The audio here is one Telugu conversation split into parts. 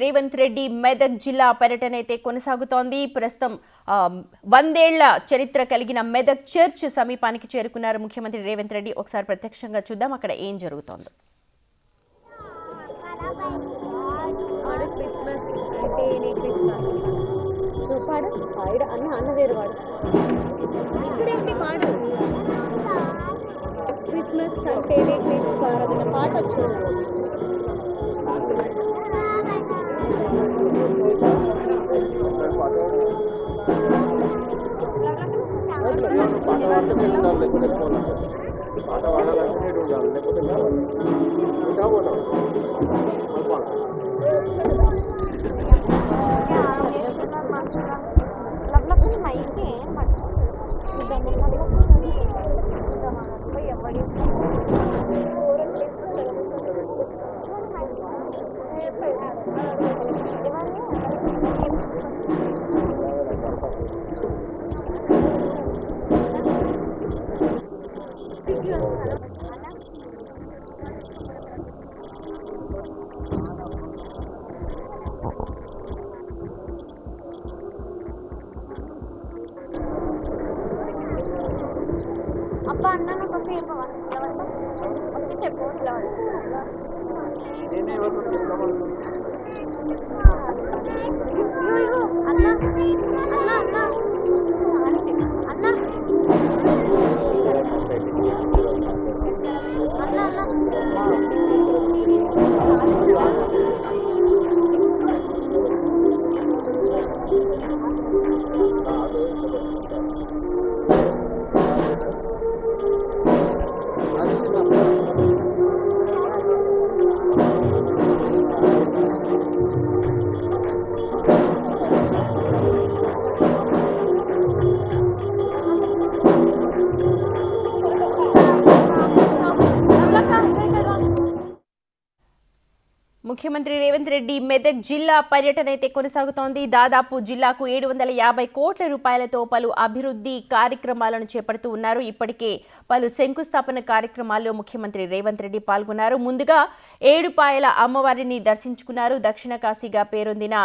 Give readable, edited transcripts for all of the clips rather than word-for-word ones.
రేవంత్ రెడ్డి మెదక్ జిల్లా పర్యటన అయితే కొనసాగుతోంది. ప్రస్తుతం 100 ఏళ్ల చరిత్ర కలిగిన మెదక్ చర్చ్ సమీపానికి చేరుకున్నారు ముఖ్యమంత్రి రేవంత్ రెడ్డి. ఒకసారి ప్రత్యక్షంగా చూద్దాం అక్కడ ఏం జరుగుతోందో. క్రిస్మస్ అంటేనే క్రీస్తు పాట వచ్చింది. అబ్బా అన్న నాకు చెప్పు అన్న అన్న అన్న అన్న ముఖ్యమంత్రి రేవంత్ రెడ్డి మెదక్ జిల్లా పర్యటన అయితే కొనసాగుతోంది. దాదాపు జిల్లాకు 750 కోట్ల రూపాయలతో పలు అభివృద్ధి కార్యక్రమాలను చేపడుతూ ఉన్నారు. ఇప్పటికే పలు శంకుస్థాపన కార్యక్రమాల్లో ముఖ్యమంత్రి రేవంత్ రెడ్డి పాల్గొన్నారు. ముందుగా ఏడుపాయల అమ్మవారిని దర్శించుకున్నారు. దక్షిణ కాశీగా పేరొందిన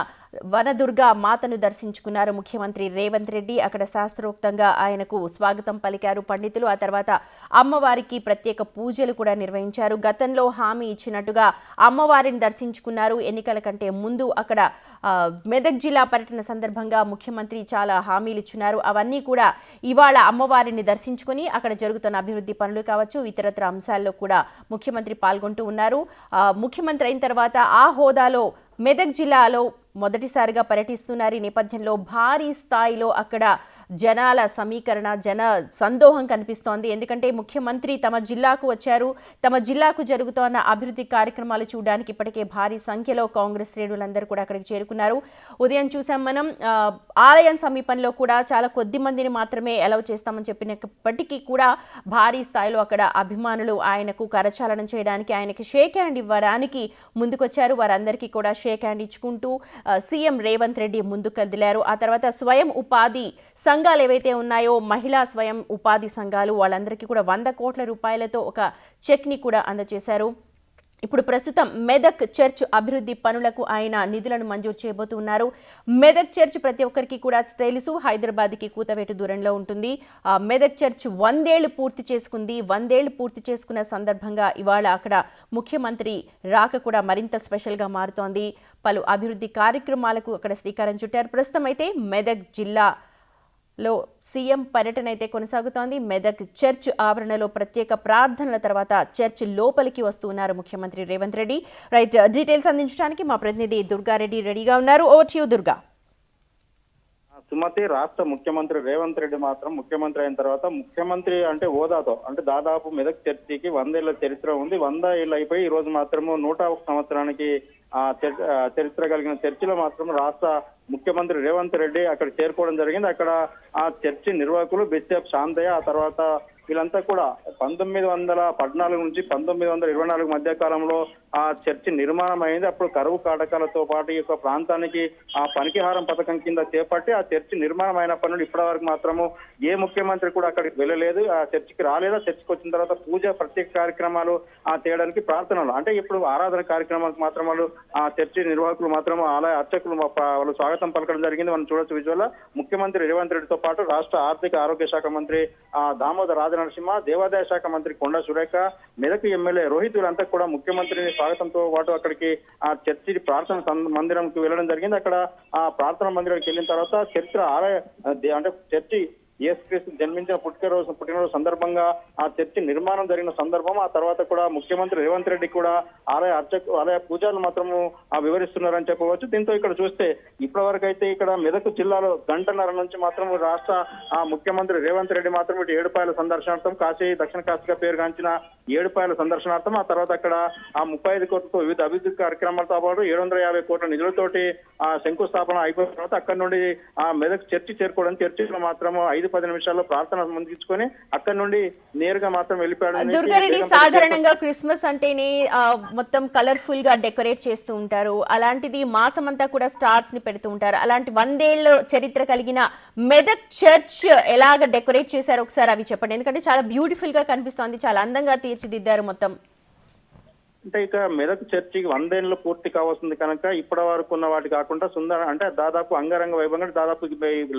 వనదుర్గ మాతను దర్శించుకున్నారు ముఖ్యమంత్రి రేవంత్ రెడ్డి. అక్కడ శాస్త్రోక్తంగా ఆయనకు స్వాగతం పలికారు పండితులు. ఆ తర్వాత అమ్మవారికి ప్రత్యేక పూజలు కూడా నిర్వహించారు. గతంలో హామీ ఇచ్చినట్టుగా అమ్మవారిని దర్శించుకున్నారు. ఎన్నికల కంటే ముందు అక్కడ మెదక్ జిల్లా పర్యటన సందర్భంగా ముఖ్యమంత్రి చాలా హామీలు ఇచ్చున్నారు. అవన్నీ కూడా ఇవాళ అమ్మవారిని దర్శించుకుని అక్కడ జరుగుతున్న అభివృద్ధి పనులు కావచ్చు, ఇతరత్ర అంశాల్లో కూడా ముఖ్యమంత్రి పాల్గొంటూ ఉన్నారు. ముఖ్యమంత్రి అయిన తర్వాత ఆ హోదాలో మెదక్ జిల్లాలో మొదటిసారిగా పర్యటిస్తున్నారు. ఈ నేపథ్యంలో భారీ స్థాయిలో అక్కడ జనాల సమీకరణ, జన సందోహం కనిపిస్తోంది. ఎందుకంటే ముఖ్యమంత్రి తమ జిల్లాకు వచ్చారు. తమ జిల్లాకు జరుగుతున్న అభివృద్ధి కార్యక్రమాలు చూడడానికి ఇప్పటికే భారీ సంఖ్యలో కాంగ్రెస్ శ్రేణులందరూ కూడా అక్కడికి చేరుకున్నారు. ఉదయం చూసాం మనం, ఆలయం సమీపంలో కూడా చాలా కొద్ది మందిని మాత్రమే అలౌ చేస్తామని చెప్పినప్పటికీ కూడా భారీ స్థాయిలో అక్కడ అభిమానులు ఆయనకు కరచాలనం చేయడానికి, ఆయనకి షేక్ హ్యాండ్ ఇవ్వడానికి ముందుకొచ్చారు. వారందరికీ కూడా షేక్ హ్యాండ్ ఇచ్చుకుంటూ సీఎం రేవంత్ రెడ్డి ముందుకు కదిలారు. ఆ తర్వాత స్వయం ఉపాధి సంఘాలు ఏవైతే ఉన్నాయో, మహిళా స్వయం ఉపాధి సంఘాలు, వాళ్ళందరికీ కూడా 100 కోట్ల రూపాయలతో ఒక చెక్ని కూడా అందజేశారు. ఇప్పుడు ప్రస్తుతం మెదక్ చర్చ్ అభివృద్ధి పనులకు ఆయన నిధులను మంజూరు చేయబోతున్నారు. మెదక్ చర్చ్ ప్రతి ఒక్కరికి కూడా తెలుసు, హైదరాబాద్కి కూతవేటు దూరంలో ఉంటుంది. మెదక్ చర్చ్ 100 ఏళ్లు పూర్తి చేసుకుంది. 100 ఏళ్లు పూర్తి చేసుకున్న సందర్భంగా ఇవాళ అక్కడ ముఖ్యమంత్రి రాక కూడా మరింత స్పెషల్గా మారుతోంది. పలు అభివృద్ధి కార్యక్రమాలకు అక్కడ శ్రీకారం చుట్టారు. ప్రస్తుతం అయితే మెదక్ జిల్లాలో సీఎం పర్యటన అయితే కొనసాగుతోంది. మెదక్ చర్చ్ ఆవరణలో ప్రత్యేక ప్రార్థనల తర్వాత చర్చ్ లోపలికి వస్తున్నారు ముఖ్యమంత్రి రేవంత్ రెడ్డి. రైట్, డీటెయిల్స్ అందించడానికి మా ప్రతినిధి దుర్గారెడ్డి రెడీగా ఉన్నారు. Over to you Durga. Sumathi, రాష్ట్ర ముఖ్యమంత్రి రేవంత్ రెడ్డి మాత్రం ముఖ్యమంత్రి అయిన తర్వాత ముఖ్యమంత్రి అంటే హోదాతో అంటే దాదాపు మెదక్ చర్చికి 100 ఏళ్ల చరిత్ర ఉంది. 100 ఏళ్ళు అయిపోయి ఈ రోజు మాత్రము 101 సంవత్సరానికి చరిత్ర కలిగిన చర్చిలో మాత్రం రాష్ట్ర ముఖ్యమంత్రి రేవంత్ రెడ్డి అక్కడ చేరుకోవడం జరిగింది. అక్కడ ఆ చర్చి నిర్వాహకులు బిషప్ శాంతయ్య, ఆ తర్వాత వీళ్ళంతా కూడా 1914 నుంచి 1924 మధ్య కాలంలో ఆ చర్చి నిర్మాణం అయింది. అప్పుడు కరువు కాటకాలతో పాటు ఈ యొక్క ప్రాంతానికి ఆ పనికిహారం పథకం కింద చేపట్టి ఆ చర్చి నిర్మాణం అయినప్పటి నుండి ఇప్పటి వరకు మాత్రము ఏ ముఖ్యమంత్రి కూడా అక్కడికి వెళ్ళలేదు, ఆ చర్చికి రాలేదు. ఆ చర్చికి వచ్చిన తర్వాత పూజ ప్రత్యేక కార్యక్రమాలు చేయడానికి ప్రార్థనలు అంటే ఇప్పుడు ఆరాధన కార్యక్రమాలకు మాత్రం వాళ్ళు ఆ చర్చి నిర్వాహకులు మాత్రం ఆలయ అర్చకులు వాళ్ళు స్వాగతం పలకడం జరిగింది. మనం చూడొచ్చు విజువల్. ముఖ్యమంత్రి రేవంత్ రెడ్డితో పాటు రాష్ట్ర ఆర్థిక ఆరోగ్య శాఖ మంత్రి దామోదర్ రాజనరసింహ, దేవాదాయ శాఖ మంత్రి కొండ సురేఖ, మెదక్ ఎమ్మెల్యే రోహిత్ వీళ్ళంతా కూడా ముఖ్యమంత్రిని స్వాగతంతో పాటు అక్కడికి ఆ చర్చి ప్రార్థన మందిరంకి వెళ్ళడం జరిగింది. అక్కడ ఆ ప్రార్థన మందిరానికి వెళ్ళిన తర్వాత చర్చ ఆలయ అంటే చర్చి యేసుక్రీస్తు జన్మించిన పుట్టినరోజు సందర్భంగా ఆ చర్చి నిర్మాణం జరిగిన సందర్భం. ఆ తర్వాత కూడా ముఖ్యమంత్రి రేవంత్ రెడ్డి కూడా ఆలయ పూజలు మాత్రము వివరిస్తున్నారని చెప్పవచ్చు. దీంతో ఇక్కడ చూస్తే ఇప్పటి వరకు అయితే ఇక్కడ మెదక్ జిల్లాలో గంటన్నర నుంచి మాత్రం రాష్ట్ర ముఖ్యమంత్రి రేవంత్ రెడ్డి మాత్రం ఇటు ఏడుపాయల సందర్శనార్థం దక్షిణ కాశీగా పేరుగాంచిన ఏడుపాయల సందర్శనార్థం, ఆ తర్వాత అక్కడ ఆ 35 కోట్లతో వివిధ అభివృద్ధి కార్యక్రమాలతో పాటు 750 కోట్ల నిధులతోటి శంకుస్థాపన అయిపోయిన తర్వాత అక్కడి నుండి ఆ మెదక్ చర్చి చేరుకోవడం, చర్చిలో మాత్రం 5-10 నిమిషాల్లో ప్రార్థన ముగించుకొని అక్కడి నుండి నేరుగా మాత్రం వెళ్ళిపోయాడు. దుర్గారెడ్డి, సాధారణంగా క్రిస్మస్ అంటేనే మొత్తం కలర్ఫుల్ గా డెకరేట్ చేస్తూ ఉంటారు. అలాంటిది మాసం అంతా కూడా స్టార్స్ ని పెడుతూ ఉంటారు. అలాంటి 100 ఏళ్ల చరిత్ర కలిగిన మెదక్ చర్చ్ ఎలాగ డెకరేట్ చేశారు ఒకసారి అవి చెప్పండి. ఎందుకంటే చాలా బ్యూటిఫుల్ గా కనిపిస్తోంది, చాలా అందంగా తీర్చిదిద్దారు మొత్తం. అంటే ఇక మెదక్ చర్చికి 100 ఏళ్ళు పూర్తి కావాల్సింది కనుక ఇప్పటి వరకు ఉన్న వాటి కాకుండా సుందర అంటే దాదాపు అంగరంగ వైభవంగా దాదాపు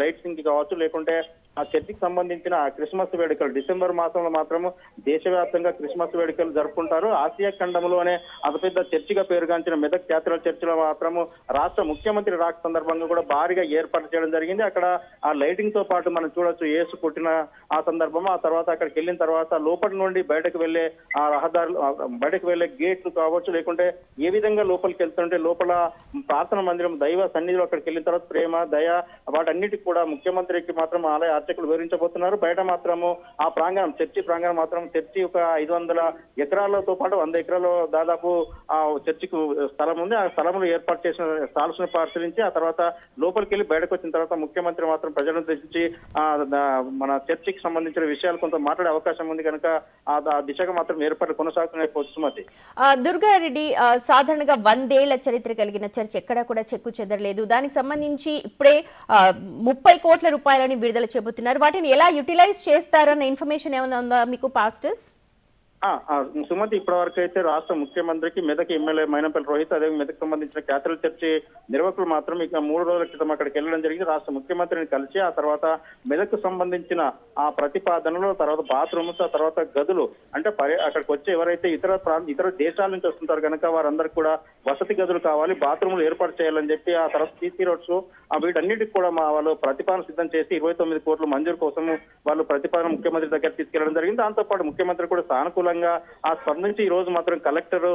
లైట్సింగ్ కి కావచ్చు, లేకుంటే ఆ చర్చికి సంబంధించిన క్రిస్మస్ వేడుకలు డిసెంబర్ మాసంలో మాత్రము దేశవ్యాప్తంగా క్రిస్మస్ వేడుకలు జరుపుకుంటారు. ఆసియా ఖండంలోనే అతిపెద్ద చర్చిగా పేరుగాంచిన మెదక్ క్యాథడ్రల్ చర్చిలో మాత్రము రాష్ట్ర ముఖ్యమంత్రి రాక సందర్భంగా కూడా భారీగా ఏర్పాటు చేయడం జరిగింది. అక్కడ ఆ లైటింగ్ తో పాటు మనం చూడొచ్చు యేసు పుట్టిన ఆ సందర్భం. ఆ తర్వాత అక్కడికి వెళ్ళిన తర్వాత లోపలి నుండి బయటకు వెళ్లే ఆ రహదారులు బయటకు వెళ్లే గేట్లు కావచ్చు, లేకుంటే ఏ విధంగా లోపలికి వెళ్తుంటే లోపల ప్రార్థన మందిరం దైవ సన్నిధిలో అక్కడికి వెళ్ళిన తర్వాత ప్రేమ దయ వాటన్నిటికి కూడా ముఖ్యమంత్రికి మాత్రం ఆలయ అర్చకులు వివరించబోతున్నారు. బయట మాత్రము ఆ ప్రాంగణం చర్చి ప్రాంగణం మాత్రం చర్చి ఒక 500 ఎకరాలతో పాటు 100 ఎకరాలు దాదాపు ఆ చర్చికి స్థలం ఉంది. ఆ స్థలంలో ఏర్పాటు చేసిన స్టాల్స్ ని పరిశీలించి ఆ తర్వాత లోపలికి వెళ్ళి బయటకు వచ్చిన తర్వాత ముఖ్యమంత్రి మాత్రం ప్రజలను ఉద్దేశించి మన చర్చికి సంబంధించిన విషయాలు కొంత మాట్లాడే అవకాశం ఉంది కనుక ఆ దిశగా మాత్రం ఏర్పాట్లు కొనసాగుతున్నాయి. సుమతి, దుర్గారెడ్డి, సాధారణంగా 100 ఏళ్ల చరిత్ర కలిగిన చర్చ్ ఎక్కడా కూడా చెక్కు చెదరలేదు. దానికి సంబంధించి ఇప్పుడే 30 కోట్ల రూపాయలని విడుదల చేయబోతున్నారు. వాటిని ఎలా యూటిలైజ్ చేస్తారన్న ఇన్ఫర్మేషన్ ఏమైనా ఉందా మీకు పాస్టర్స్? సుమతి, ఇప్పటి వరకు అయితే రాష్ట్ర ముఖ్యమంత్రికి మెదక్ ఎమ్మెల్యే మైనంపల్లి రోహిత్ అదే మెదక్ సంబంధించిన క్యాథడ్రల్ చర్చి నిర్వాహకులు మాత్రం ఇక 3 రోజుల క్రితం అక్కడికి వెళ్ళడం జరిగింది. రాష్ట్ర ముఖ్యమంత్రిని కలిసి ఆ తర్వాత మెదక్ సంబంధించిన ఆ ప్రతిపాదనలు, తర్వాత బాత్రూమ్స్, ఆ తర్వాత గదులు అంటే అక్కడికి వచ్చి ఎవరైతే ఇతర దేశాల నుంచి వస్తుంటారు కనుక వారందరికీ కూడా వసతి గదులు కావాలి, బాత్రూములు ఏర్పాటు చేయాలని చెప్పి ఆ తర్వాత సీసీ రోడ్స్ వీటన్నిటికి కూడా వాళ్ళు ప్రతిపాదన సిద్ధం చేసి 29 కోట్ల మంజూరు కోసం వాళ్ళు ప్రతిపాదన ముఖ్యమంత్రి దగ్గర తీసుకెళ్లడం జరిగింది. దాంతో పాటు ముఖ్యమంత్రి కూడా సానుకూలంగా ఆ స్పందించి ఈ రోజు మాత్రం కలెక్టర్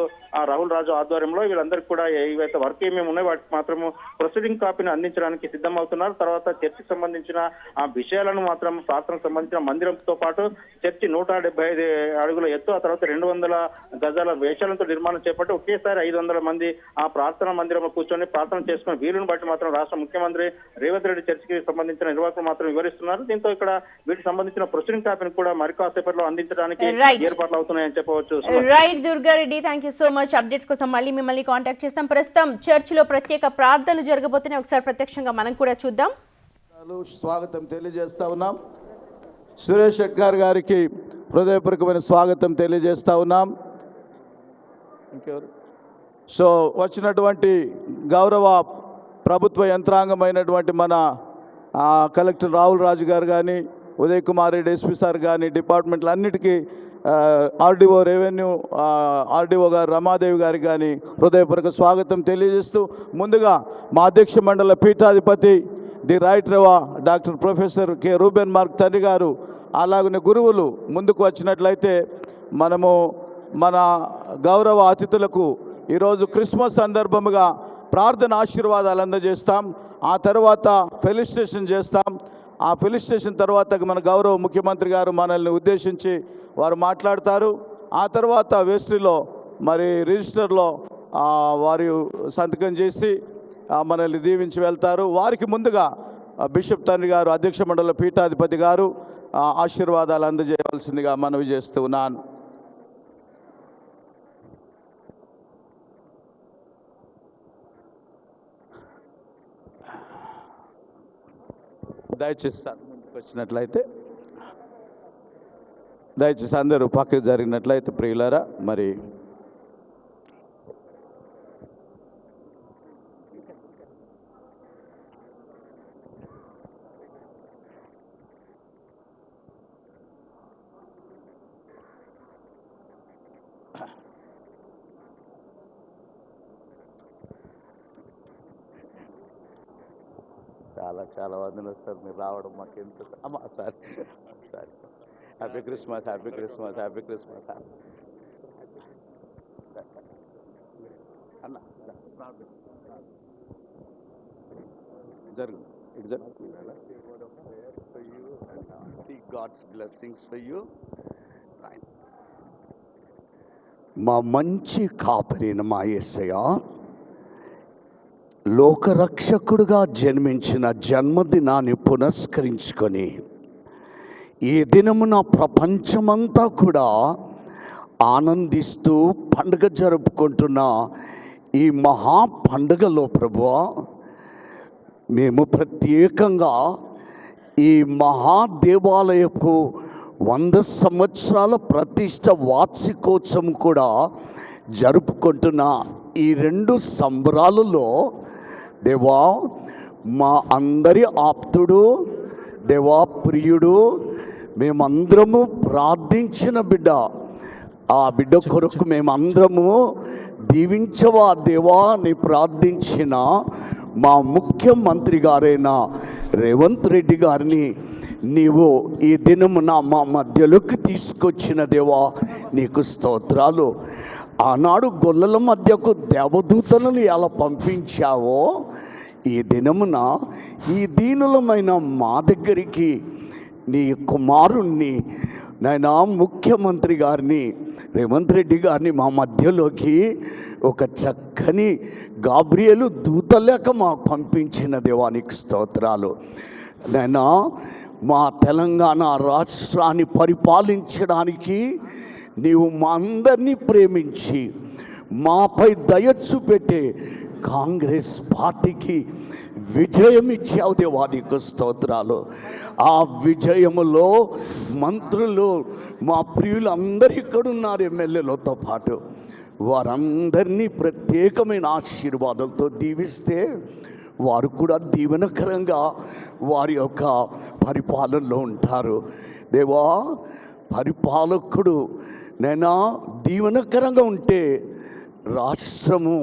రాహుల్ రాజు ఆధ్వర్యంలో వీళ్ళందరికీ కూడా ఏవైతే వర్క్ ఏమేమి ఉన్నాయో వాటికి మాత్రము ప్రొసీడింగ్ కాపీని అందించడానికి సిద్ధమవుతున్నారు. తర్వాత చర్చికి సంబంధించిన ఆ విషయాలను మాత్రం ప్రార్థనకు సంబంధించిన మందిరంతో పాటు చర్చి 175 అడుగుల ఎత్తు, ఆ తర్వాత 200 గజాల వేషాలతో నిర్మాణం చేపట్టి ఒకేసారి 500 మంది ఆ ప్రార్థన మందిరంలో కూర్చొని ప్రార్థన చేసుకున్న వీలును బట్టి మాత్రం రాష్ట్ర ముఖ్యమంత్రి రేవంత్ రెడ్డి చర్చికి సంబంధించిన నిర్వాహకులు మాత్రం వివరిస్తున్నారు. దీంతో ఇక్కడ వీటికి సంబంధించిన ప్రొసీడింగ్ కాపీని కూడా మరి కాసేపట్లో అందించడానికి ఏర్పాట్లు అవుతున్నాయని చెప్పవచ్చు. Right Durga Reddy, thank you so much. Updates కోసం మళ్ళీ మిమ్మల్ని కాంటాక్ట్ చేస్తాం. ప్రస్తుతం చర్చిలో ప్రత్యేక ప్రార్థనలు జరగబోతున్నాయి, ఒకసారి ప్రత్యక్షంగా మనం కూడా చూద్దాం. స్వాగతం తెలియజేస్తా ఉన్నాం. సురేష్ షెట్కార్ గారికి హృదయపూర్వకమైన స్వాగతం తెలియజేస్తా ఉన్నాం. సో వచ్చినటువంటి గౌరవ ప్రభుత్వ యంత్రాంగమైనటువంటి మన కలెక్టర్ రాహుల్ రాజు గారు కానీ, ఉదయ్ కుమార్ రెడ్డి ఎస్పీ సార్ కానీ, డిపార్ట్మెంట్లు అన్నిటికీ, ఆర్డీఓ రెవెన్యూ ఆర్డీఓ గారు రమాదేవి గారికి కానీ హృదయపూర్వక స్వాగతం తెలియజేస్తూ, ముందుగా మా అధ్యక్ష మండల పీఠాధిపతి ది రైట్ రెవా doctor professor K Ruben Mark తండ్రి గారు, అలాగనే గురువులు ముందుకు వచ్చినట్లయితే మనము మన గౌరవ అతిథులకు ఈరోజు క్రిస్మస్ సందర్భముగా ప్రార్థన ఆశీర్వాదాలు అందజేస్తాం. ఆ తర్వాత ఫెలిసిటేషన్ చేస్తాం. ఆ ఫెలిసిటేషన్ తర్వాత మన గౌరవ ముఖ్యమంత్రి గారు మనల్ని ఉద్దేశించి వారు మాట్లాడతారు. ఆ తర్వాత వేస్ట్రీలో మరి రిజిస్టర్లో వారు సంతకం చేసి మనల్ని దీవించి వెళ్తారు. వారికి ముందుగా బిషప్ తండ్రి గారు, అధ్యక్ష మండలి పీఠాధిపతి గారు, ఆశీర్వాదాలు అందజేయవలసిందిగా మనవి చేస్తూ ఉన్నాను. దయచేసి సార్ ముందుకు వచ్చినట్లయితే, దయచేసి అందరూ పక్కకు జరిగినట్లయితే ప్రియులారా. మరి చాలా చాలా వందనాలు సార్, మీరు రావడం మాకు ఎంత అమ్మా sir. Sorry sir, happy Christmas, happy Christmas, happy Christmas అన్న. జరుగు ఇటు జరుగు. See God's blessings for you. మా మంచి కాపరిన మా యేసయ్య లోకరక్షకుడుగా జన్మించిన జన్మదినాన్ని పురస్కరించుకొని ఈ దినమున ప్రపంచమంతా కూడా ఆనందిస్తూ పండుగ జరుపుకుంటున్న ఈ మహా పండుగలో ప్రభువా, మేము ప్రత్యేకంగా ఈ మహాదేవాలయపు 100 సంవత్సరాల ప్రతిష్ట వార్షికోత్సవం కూడా జరుపుకుంటున్న ఈ 2 సంబరాలలో దేవా, మా అందరి ఆప్తుడు, దేవా ప్రియుడు, మేమందరము ప్రార్థించిన బిడ్డ, ఆ బిడ్డ కొరకు మేమందరము దీవించవా దేవా అని ప్రార్థించిన మా ముఖ్యమంత్రి గారైన రేవంత్ రెడ్డి గారిని నీవు ఈ దినమున మా మధ్యలోకి తీసుకొచ్చిన దేవా నీకు స్తోత్రాలు. ఆనాడు గొల్లల మధ్యకు దేవదూతలను ఎలా పంపించావో ఈ దినమున ఈ దీనులమైన మా దగ్గరికి నీ కుమారుణ్ణి నాయనా ముఖ్యమంత్రి గారిని రేవంత్ రెడ్డి గారిని మా మధ్యలోకి ఒక చక్కని గాబ్రియేలు దూతలేక మాకు పంపించిన దేవానికి స్తోత్రాలు. నాయనా మా తెలంగాణ రాష్ట్రాన్ని పరిపాలించడానికి నీవు మా అందరినీ ప్రేమించి మాపై దయ చూపెట్టే కాంగ్రెస్ పార్టీకి విజయం ఇచ్చావు దేవా నీకు స్తోత్రాలు. ఆ విజయములో మంత్రులు మా ప్రియులు అందరూ ఇక్కడున్నారు, ఎమ్మెల్యేలతో పాటు వారందరినీ ప్రత్యేకమైన ఆశీర్వాదాలతో దీవిస్తే వారు కూడా దీవెనకరంగా వారి యొక్క పరిపాలనలో ఉంటారు. దేవా, పరిపాలకుడు నైనా దీవెనకరంగా ఉంటే రాష్ట్రము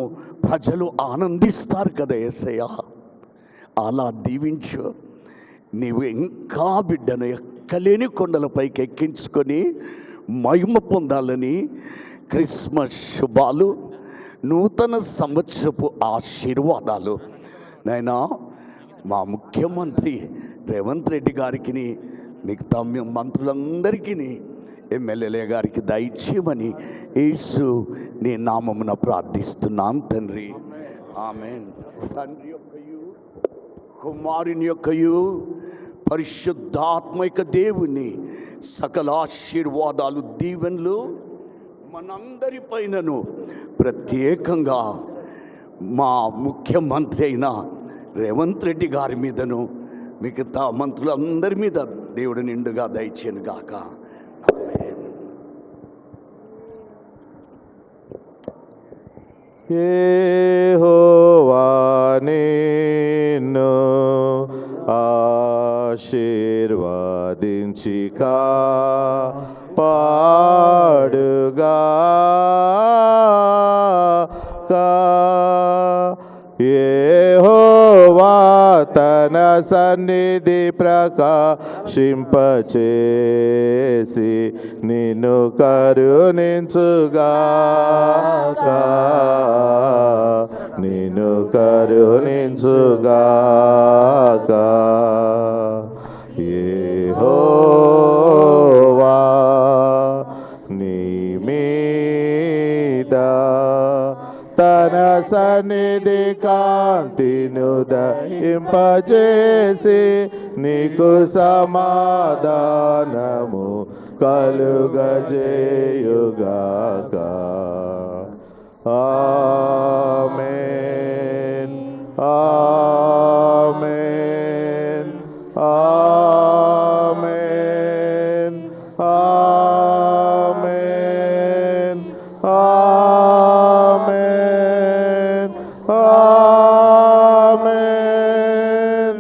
ప్రజలు ఆనందిస్తారు కదా యేసయ్య, అలా దీవించు. నీవు ఇంకా బిడ్డను ఎక్కలేని కొండలపైకి ఎక్కించుకొని మహిమ పొందాలని క్రిస్మస్ శుభాలు, నూతన సంవత్సరపు ఆశీర్వాదాలు నైనా మా ముఖ్యమంత్రి రేవంత్ రెడ్డి గారికి, మిగతా మంత్రులందరికీ, ఎమ్మెల్యేల గారికి దయచేయమని యేసు నీ నామమున ప్రార్థిస్తున్నాం తండ్రి, ఆమేన్. తండ్రి యొక్కయు కుమారుని యొక్కయు పరిశుద్ధాత్మిక దేవుని సకల ఆశీర్వాదాలు దీవెనలు మనందరి పైనను ప్రత్యేకంగా మా ముఖ్యమంత్రి అయిన రేవంత్ రెడ్డి గారి మీదను మిగతా మంత్రులందరి మీద దేవుడు నిండుగా దయచేయను గాక. యెహోవా నిన్ను ఆశీర్వదించి కాపాడుగాక. యెహోవా తన సన్నిధి ప్రకాశింపచేసి నిన్ను కరుణించుగాక, నిన్ను కరుణించుగాక. యెహోవా నీ మీద తన సన్నిధి కాంతిను దయింపజేసి నీకు సమాధానము కలుగజేయుగాక. ఆమేన్ ఆమేన్ ఆమేన్ ఆమేన్ ఆమేన్ ఆమేన్ ఆమేన్.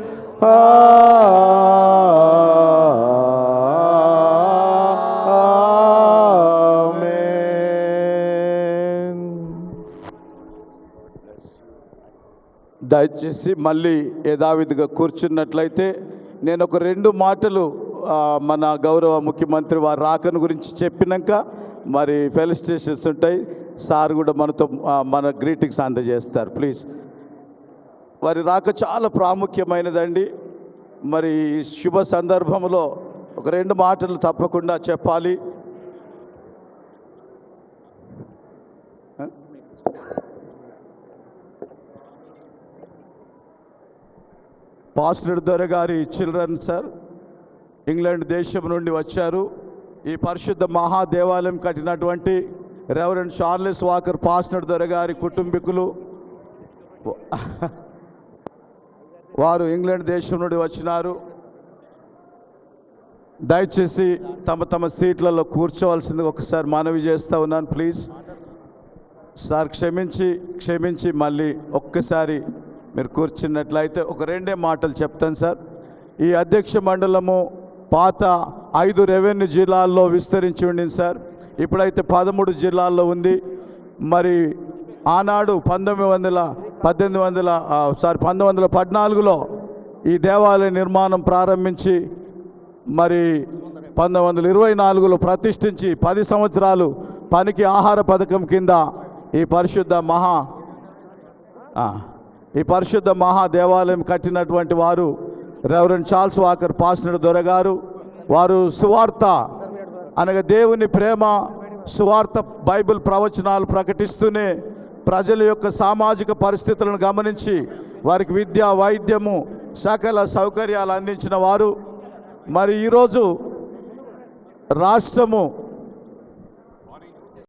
దయచేసి మళ్ళీ యథావిధిగా కూర్చున్నట్లయితే నేను ఒక 2 మాటలు మన గౌరవ ముఖ్యమంత్రి వారి రాకను గురించి చెప్పినాక మరి ఫెలిసిటేషన్స్ ఉంటాయి. సార్ కూడా మనతో మన గ్రీటింగ్స్ అందజేస్తారు. ప్లీజ్. వారి రాక చాలా ప్రాముఖ్యమైనదండి. మరి ఈ శుభ సందర్భంలో ఒక 2 మాటలు తప్పకుండా చెప్పాలి. పాస్టర్ దొర గారి చిల్డ్రన్ సార్ ఇంగ్లాండ్ దేశం నుండి వచ్చారు. ఈ పరిశుద్ధ మహాదేవాలయం కట్టినటువంటి రెవరెండ్ చార్లెస్ వాకర్ పాస్టర్ దొర గారి కుటుంబీకులు వారు ఇంగ్లాండ్ దేశం నుండి వచ్చినారు. దయచేసి తమ తమ సీట్లలో కూర్చోవలసింది ఒకసారి మనవి చేస్తూ ఉన్నాను. ప్లీజ్ సార్ క్షమించి మళ్ళీ ఒక్కసారి మీరు కూర్చున్నట్లయితే ఒక 2 మాటలు చెప్తాను సార్. ఈ అధ్యక్ష మండలము పాత 5 రెవెన్యూ జిల్లాల్లో విస్తరించి ఉండింది సార్. ఇప్పుడైతే 13 జిల్లాల్లో ఉంది. మరి ఆనాడు 1914లో ఈ దేవాలయ నిర్మాణం ప్రారంభించి మరి 1924లో ప్రతిష్ఠించి 10 సంవత్సరాలు పనికి ఆహార పథకం కింద ఈ పరిశుద్ధ మహా దేవాలయం కట్టినటువంటి వారు రెవరెండ్ చార్ల్స్ వాకర్ పాస్టర్ దొర గారు. వారు సువార్త అనగా దేవుని ప్రేమ, సువార్త, బైబిల్ ప్రవచనాలు ప్రకటిస్తూనే ప్రజల యొక్క సామాజిక పరిస్థితులను గమనించి వారికి విద్య, వైద్యము, సకల సౌకర్యాలు అందించిన వారు. మరి ఈరోజు రాష్ట్రము